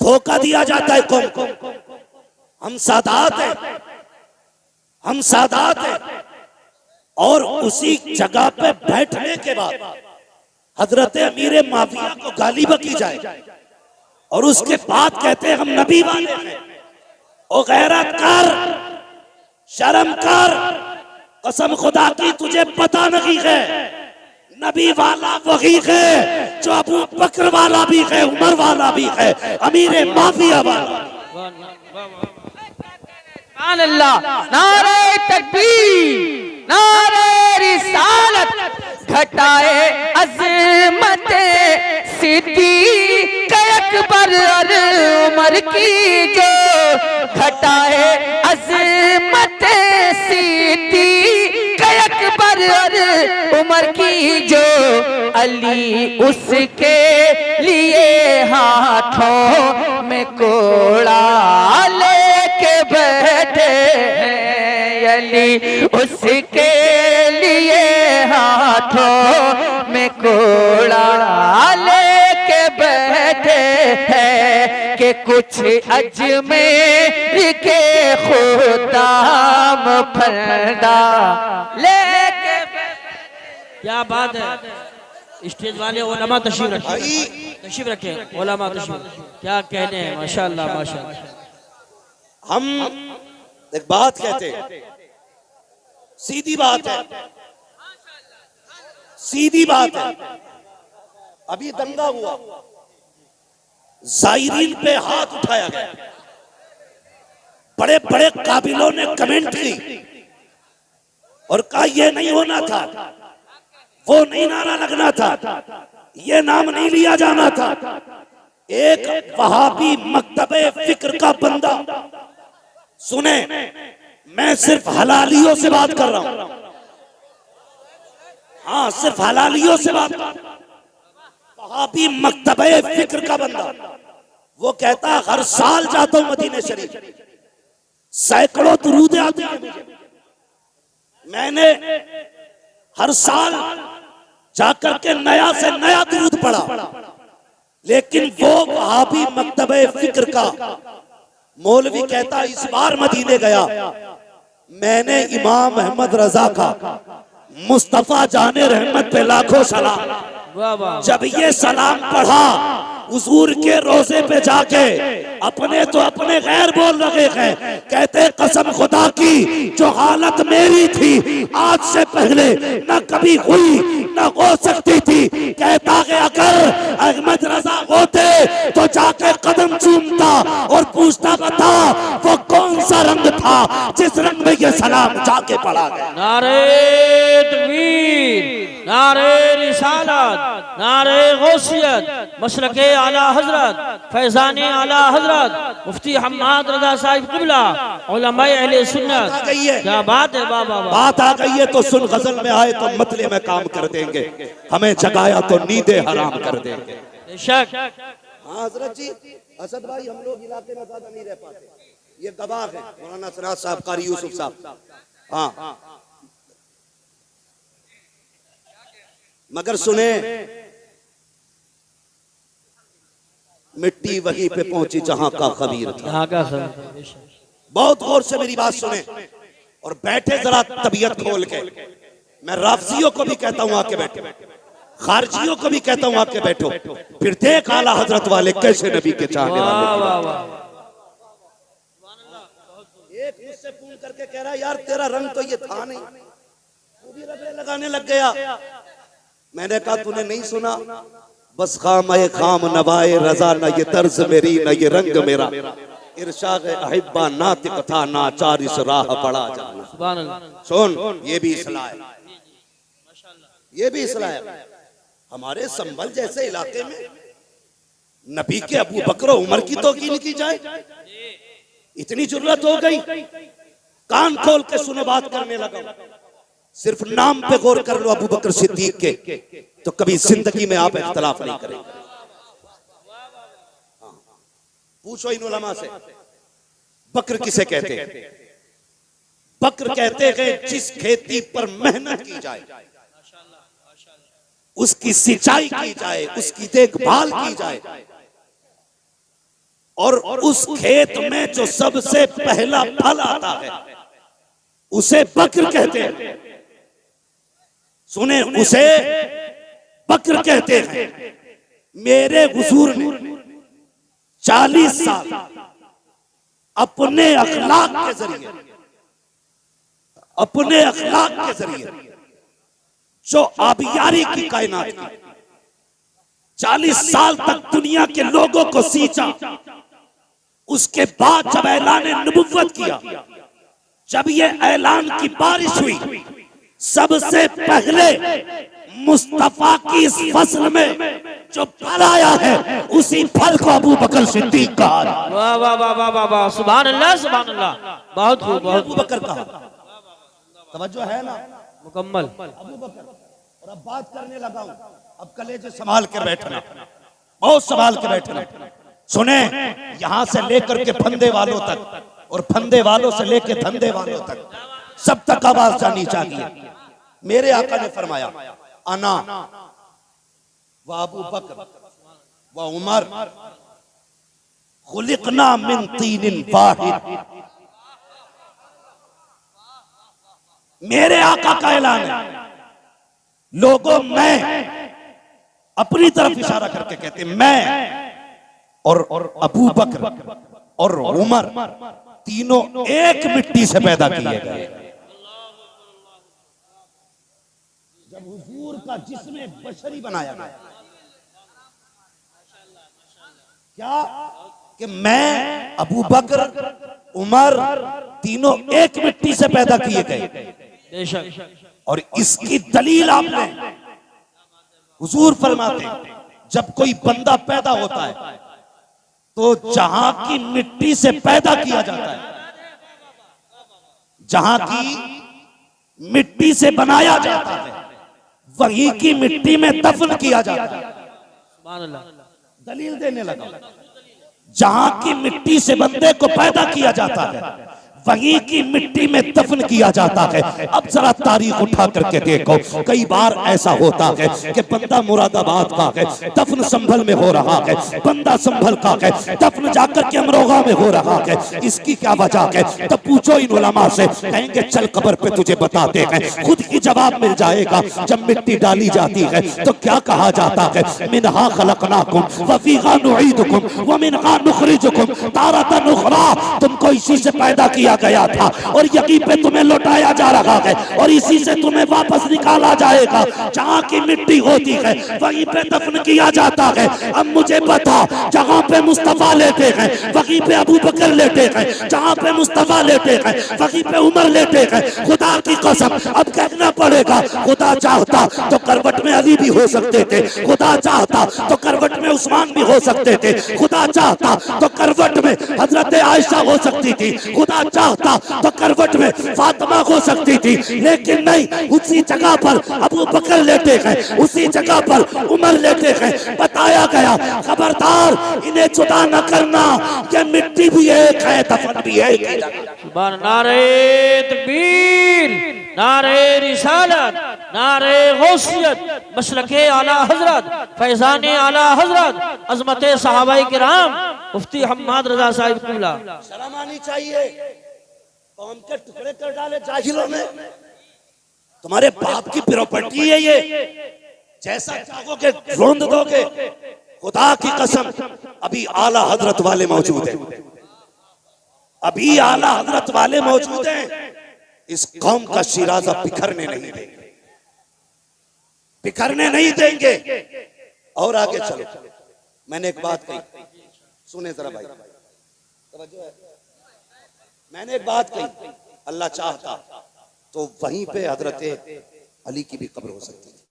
धोखा दिया जाता है कौम को। हम सादात हैं, हम सादात हैं। और उसी जगह पे बैठने के बाद हजरत अमीर माविया को गाली बकी जाए और उसके बाद कहते हैं हम नबी वाले हैं। ओ गैरत कर, शर्म कर, कसम खुदा की तुझे पता नहीं है नबी वाला वही है जो अबू बकर वाला भी है, उमर वाला भी है, अमीर माविया वाला। अल्लाह, नारे तकबीर, नारे रिसालत, घटाए अज़मत सिद्दीक़ अकबर और उमर की जो, घटाए अज़मत सिद्दीक़ अकबर और उमर की जो, अली उसके लिए हाथों में कोड़ा लेके बैठे हैं, अली उसके लिए हाथों में कोड़ा लेके बैठे हैं कि कुछ अजमेर के खुदाम फरदा लेके। क्या बात है, स्टेज वाले उलमा तशरीफ रखे, तशरीफ रखे उलमा तशरीफ, क्या कहने हैं, माशाअल्लाह माशाअल्लाह। हम एक बात कहते हैं, सीधी बात है, सीधी बात है। अभी दंगा हुआ, जायरीन पे हाथ उठाया गया, बड़े बड़े काबिलों ने कमेंट की और कहा यह नहीं होना था, वो नहीं नारा लगना था, ये नाम नहीं लिया जाना था। एक वहाबी मकतबे फिक्र का बंदा, सुने मैं सिर्फ हलालियों से बात कर रहा हूं, हाँ सिर्फ हलालियों से बात कर रहा हूं। वहाबी मकतबे फिक्र का बंदा, वो कहता हर साल जाता हूं मदीने शरीफ, सैकड़ों दुरूद आते हैं मुझे, मैंने हर साल जाकर के नया से नया दुरूद पढ़ा, लेकिन वो वहाबी मकतबे फिक्र का मौलवी कहता इस बार मदीने गया, मैंने इमाम अहमद रजा का मुस्तफा जाने रहमत पे लाखों सलाम, जब ये सलाम पढ़ा हुजूर के रोजे पे जाके अपने तो अपने गैर बोल रहे हैं, कहते कसम खुदा की जो हालत मेरी थी आज से पहले न कभी हुई न हो सकती थी, कहता है अगर अहमद रजा होते तो जाके कदम चूमता और पूछता बता वो कौन सा रंग था जिस रंग में ये सलाम जाके पढ़ा गया। नारे तकबीर, नारे रिसालत, नारे गौसियत, मसलके आला हजरत, फैजाने आला हजरत, मुफ्ती हम्माद रजा साहिब किबला, उलमाए अहले सुन्नत। क्या बात है बाबा, बात आ गई है तो सुन, गजल में आए तो मतले में काम कर देंगे, हमें जगाया तो नींदे हराम कर देंगे। बेशक हाँ हजरत जी, असद भाई हम लोग इलाके में ज्यादा नहीं रह पाते, ये गवाह है मौलाना सराज साहब, कारी यूसुफ साहब, हाँ मगर सुने मिट्टी वहीं पे पहुंची जहां का खबीर था। बहुत गौर से मेरी बात सुने और बैठे जरा तबीयत खोल के। मैं राफजियों को भी कहता हूं आके बैठो, खारजियों को भी कहता हूं आके बैठो, फिर देख आला हजरत वाले कैसे नबी के चाहने वाले। एक मुझसे फोन करके कह रहा यार तेरा रंग तो ये था नहीं, वो भी रगड़े लगाने लग गया। मैंने कहा तूने नहीं सुना, बस खाम ए खाम नवाए रजा, न ये तर्ज मेरी न ये रंग मेरा, इरशाद अहिब्बा नातिक था नाचार इस राह पड़ा जाना। सुन ये भी इस्लाह है, ये भी इस्लाह है। हमारे संभल जैसे इलाके में नबी के अबू बकर उमर की तौकील की जाए, इतनी जुर्रत हो गई। कान खोल के सुनो, बात करने लगा, सिर्फ नाम पे गौर कर लो अबू बकर सिद्दीक के, तो कभी जिंदगी में आप इख्तलाफ नहीं करेंगे। पूछो इन उलमा से बकर किसे कहते हैं? बकर कहते हैं जिस खेती पर मेहनत की जाए, उसकी सिंचाई की जाए, उसकी देखभाल की जाए, और उस खेत में जो सबसे पहला फल आता है उसे बक्र कहते हैं। सुने, उसे बक्र कहते हैं। मेरे हुजूर ने 40 साल अपने अखलाक के जरिए, अपने अखलाक के जरिए जो आबियारी की कायनात की, 40 साल तक दुनिया के लोगों को सींचा। उसके बाद जब ऐलान नबुव्वत किया, जब ये ऐलान की बारिश हुई, सबसे पहले मुस्तफा की इस फसल में जो फल आया है उसी फल को अबू बकर सिद्दीक कहा। वाह वाह वाह वाह वाह वाह, सुभान अल्लाह सुभान अल्लाह, बहुत खूब बहुत अबू बकर कहा। तवज्जो है ना? मुकम्मल। अबू बकर। और अब बात करने लगा हूं, अब कलेजे संभाल के बैठना, बहुत संभाल के बैठना। सुने, यहां से लेकर के फंदे वालों तक और फंदे वालों से लेकर धंधे वालों तक सब तक आवाज जानी चाहिए। मेरे आका ने फरमाया, अना व अबू बकर व उमर खुलिकना मिन तीनिन वाहिद। मेरे आका का ऐलान है। लोगों, मैं अपनी तरफ इशारा करके कहते, मैं और अबू बकर और उमर तीनों एक मिट्टी से पैदा किए गए। जब हुजूर का जिस्म बशरी बनाया गया, क्या कि मैं, अबू बकर, उमर तीनों एक मिट्टी से पैदा किए गए। और इसकी दलील आपने, हुजूर फरमाते हैं, जब कोई बंदा पैदा होता है तो जहां की मिट्टी से पैदा किया जाता है, जहां की मिट्टी से बनाया जाता है, वही की मिट्टी में दफन किया जाता है। दलील देने लगा। जहां की मिट्टी से बंदे को पैदा किया जाता है वहीं की मिट्टी में दफन किया जाता है। अब जरा तारीख उठा करके देखो, कई बार ऐसा होता है कि बंदा मुरादाबाद का है, दफन संभल में हो रहा है, बंदा संभल का है, दफन जाकर के अमरोहा में हो रहा है। इसकी क्या वजह है? तब पूछो इन उलमा से, कहेंगे चल कब्र पे तुझे बताते हैं, खुद ही जवाब मिल जाएगा। जब मिट्टी डाली जाती है तो क्या कहा जाता है? मिनहा खलकनाकुम व फीहा नुईदुकुम व मिनहा नुखरिजुकुम तारतन उखरा। तुमको इसी से पैदा किया गया था और यहीं पे तुम्हें लौटाया जा रहा है और इसी से तुम्हें वापस निकाला जाएगा। जहां की मिट्टी होती है वहीं पे दफन किया जाता है। अब मुझे बता, जहां पे मुस्तफा लेटे हैं वहीं पे अबू बकर लेटे हैं, जहां पे मुस्तफा लेटे हैं वहीं पे उमर लेटे हैं। खुदा की कसम, अब कहना पड़ेगा, खुदा चाहता तो करवट में अली भी हो सकते थे, खुदा चाहता तो करवट में उस्मान भी हो सकते थे, खुदा चाहता तो करवट में हजरत आयशा हो सकती थी, खुदा चाहता तो करवट में फातिमा हो सकती थी। लेकिन नहीं, उसी जगह पर अबू बकर लेटे हैं, उसी जगह पर उमर लेटे हैं। बताया गया, खबरदार इन्हें जुदा न करना, ये मिट्टी भी एक है, दफन भी एक है। नारे तकबीर, नारे रिसालत, नारे गौसियत, मसलके आला हजरत, फैजाने आला हजरत, अजमते सहाबाए किराम, मुफ्ती हम्माद रजा साहिब कुला। शर्म आनी चाहिए। कौम के टुकड़े कर डाले जाहिलों ने। तुम्हारे बाप की प्रॉपर्टी है ये, जैसा चाहोगे रोंद दोगे। खुदा की कसम, अभी आला हजरत वाले मौजूद हैं, अभी आला हजरत वाले मौजूद हैं। इस कौम का शिराजा बिखरने नहीं देंगे, बिखरने नहीं देंगे। और आगे चलो, मैंने एक बात कही, सुने जरा भाई, मैंने एक बात कही, अल्लाह चाहता तो वहीं पे हजरत अली की भी कब्र हो सकती थी।